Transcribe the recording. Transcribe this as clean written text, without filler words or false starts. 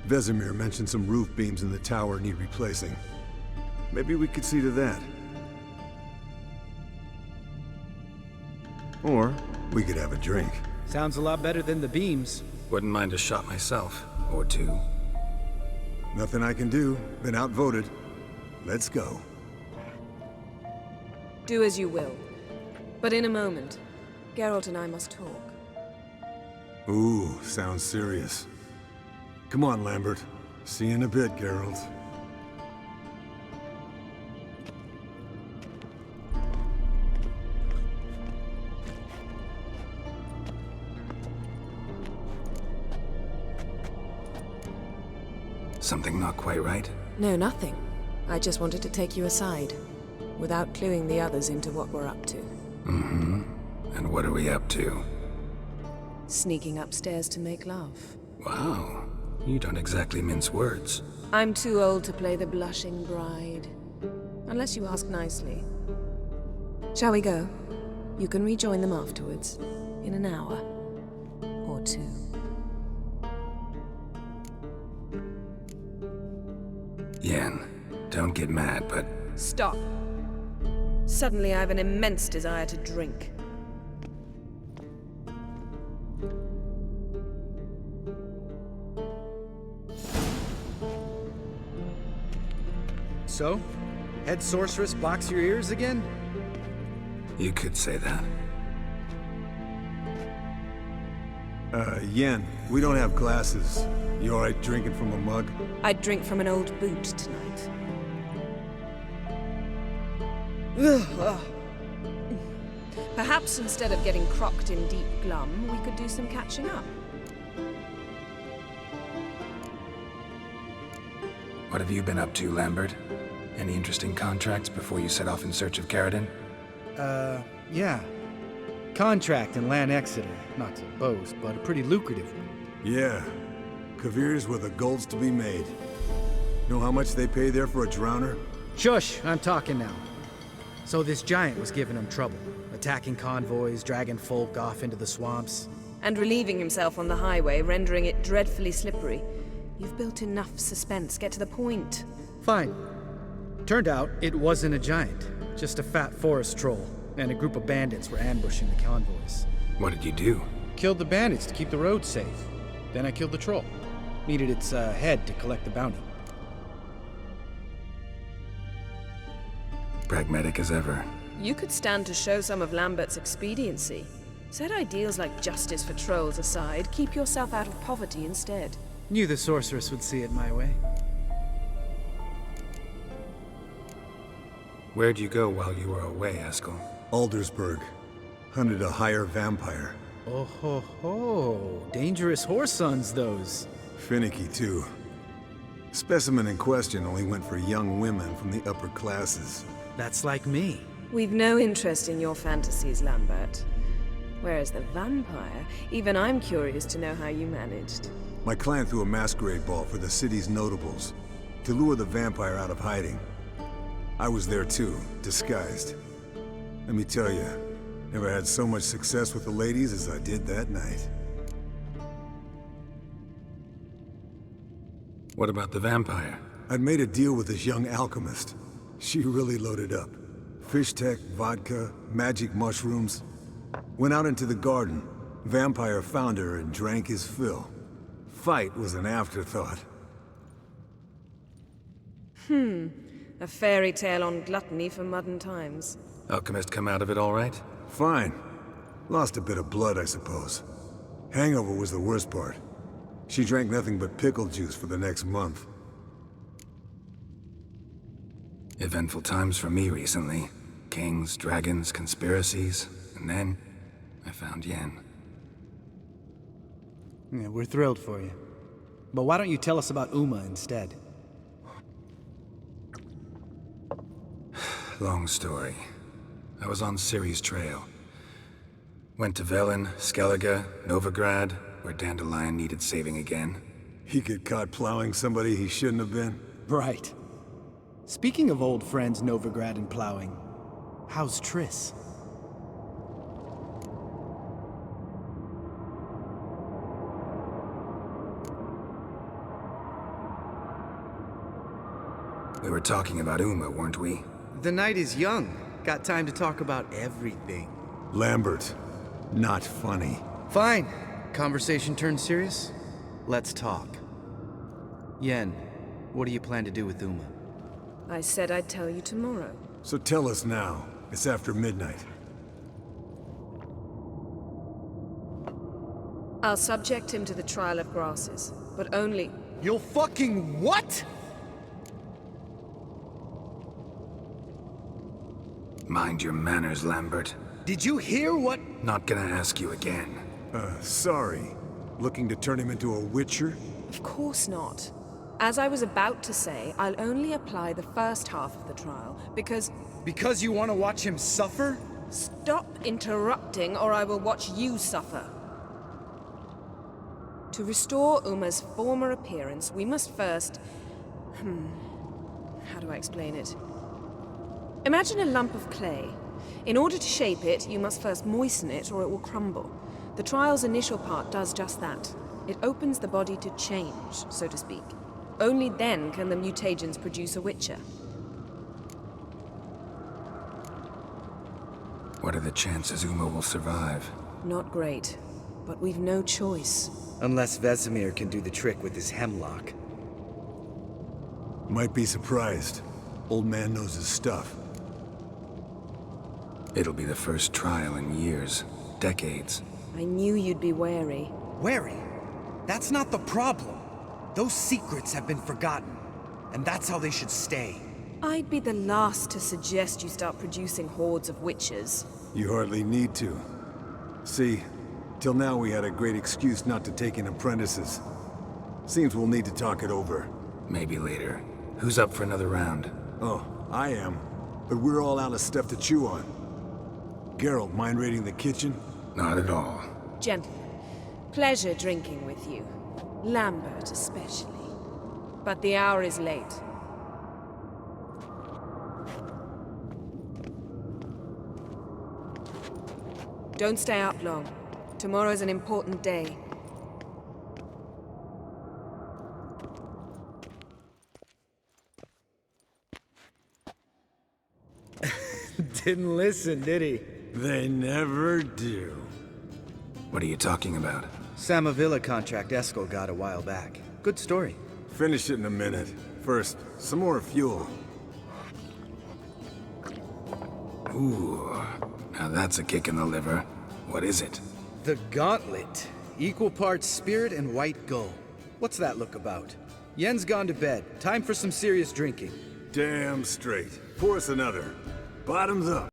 Vesemir mentioned some roof beams in the tower need replacing. Maybe we could see to that. Or we could have a drink. Sounds a lot better than the beams. Wouldn't mind a shot myself, or two. Nothing I can do. Been outvoted. Let's go. Do as you will. But in a moment, Geralt and I must talk. Ooh, sounds serious. Come on, Lambert. See you in a bit, Geralt. Something not quite right? No, nothing. I just wanted to take you aside, without cluing the others into what we're up to. Mm-hmm. And what are we up to? Sneaking upstairs to make love. Wow. You don't exactly mince words. I'm too old to play the blushing bride. Unless you ask nicely. Shall we go? You can rejoin them afterwards. In an hour. Or two. Yen, don't get mad, but... Stop. Suddenly I have an immense desire to drink. So? Head sorceress box your ears again? You could say that. Yen, we don't have glasses. You alright drinking from a mug? I'd drink from an old boot tonight. Perhaps instead of getting crocked in deep glum, we could do some catching up. What have you been up to, Lambert? Any interesting contracts before you set off in search of Caridin? Yeah. Contract in Lan Exeter. Not to boast, but a pretty lucrative one. Yeah. Kavir's where the gold's to be made. Know how much they pay there for a drowner? Shush, I'm talking now. So this giant was giving him trouble, attacking convoys, dragging folk off into the swamps. And relieving himself on the highway, rendering it dreadfully slippery. You've built enough suspense. Get to the point. Fine. Turned out it wasn't a giant, just a fat forest troll, and a group of bandits were ambushing the convoys. What did you do? Killed the bandits to keep the road safe. Then I killed the troll. Needed its head to collect the bounty. Pragmatic as ever. You could stand to show some of Lambert's expediency. Set ideals like justice for trolls aside, keep yourself out of poverty instead. Knew the sorceress would see it my way. Where'd you go while you were away, Eskel? Aldersburg. Hunted a higher vampire. Oh ho ho. Dangerous horse sons, those. Finicky, too. Specimen in question only went for young women from the upper classes. That's like me. We've no interest in your fantasies, Lambert. Whereas the vampire, even I'm curious to know how you managed. My clan threw a masquerade ball for the city's notables, to lure the vampire out of hiding. I was there too, disguised. Let me tell you, never had so much success with the ladies as I did that night. What about the vampire? I'd made a deal with this young alchemist. She really loaded up. Fish tech, vodka, magic mushrooms. Went out into the garden. Vampire found her and drank his fill. Fight was an afterthought. A fairy tale on gluttony for modern times. Alchemist come out of it all right? Fine. Lost a bit of blood, I suppose. Hangover was the worst part. She drank nothing but pickle juice for the next month. Eventful times for me recently. Kings, dragons, conspiracies, and then I found Yen. Yeah, we're thrilled for you. But why don't you tell us about Uma instead? Long story. I was on Ciri's trail. Went to Velen, Skellige, Novigrad, where Dandelion needed saving again. He get caught plowing somebody he shouldn't have been. Right. Speaking of old friends Novigrad and plowing, how's Triss? We were talking about Uma, weren't we? The night is young. Got time to talk about everything. Lambert, not funny. Fine. Conversation turned serious? Let's talk. Yen, what do you plan to do with Uma? I said I'd tell you tomorrow. So tell us now. It's after midnight. I'll subject him to the trial of grasses, but only... You'll fucking what? Mind your manners, Lambert. Did you hear what? Not gonna ask you again. Sorry. Looking to turn him into a witcher? Of course not. As I was about to say, I'll only apply the first half of the trial, because... Because you want to watch him suffer? Stop interrupting, or I will watch you suffer. To restore Uma's former appearance, we must first... How do I explain it? Imagine a lump of clay. In order to shape it, you must first moisten it, or it will crumble. The trial's initial part does just that. It opens the body to change, so to speak. Only then can the mutagens produce a Witcher. What are the chances Uma will survive? Not great, but we've no choice. Unless Vesemir can do the trick with his hemlock. Might be surprised. Old man knows his stuff. It'll be the first trial in years, decades. I knew you'd be wary. Wary? That's not the problem. Those secrets have been forgotten, and that's how they should stay. I'd be the last to suggest you start producing hordes of witches. You hardly need to. See, till now we had a great excuse not to take in apprentices. Seems we'll need to talk it over. Maybe later. Who's up for another round? Oh, I am. But we're all out of stuff to chew on. Geralt, mind raiding the kitchen? Not at all. Gentlemen, pleasure drinking with you. Lambert especially. But the hour is late. Don't stay up long. Tomorrow's an important day. Didn't listen, did he? They never do. What are you talking about? Samavilla contract Eskel got a while back. Good story. Finish it in a minute. First, some more fuel. Ooh, now that's a kick in the liver. What is it? The Gauntlet. Equal parts spirit and white gull. What's that look about? Yen's gone to bed. Time for some serious drinking. Damn straight. Pour us another. Bottoms up.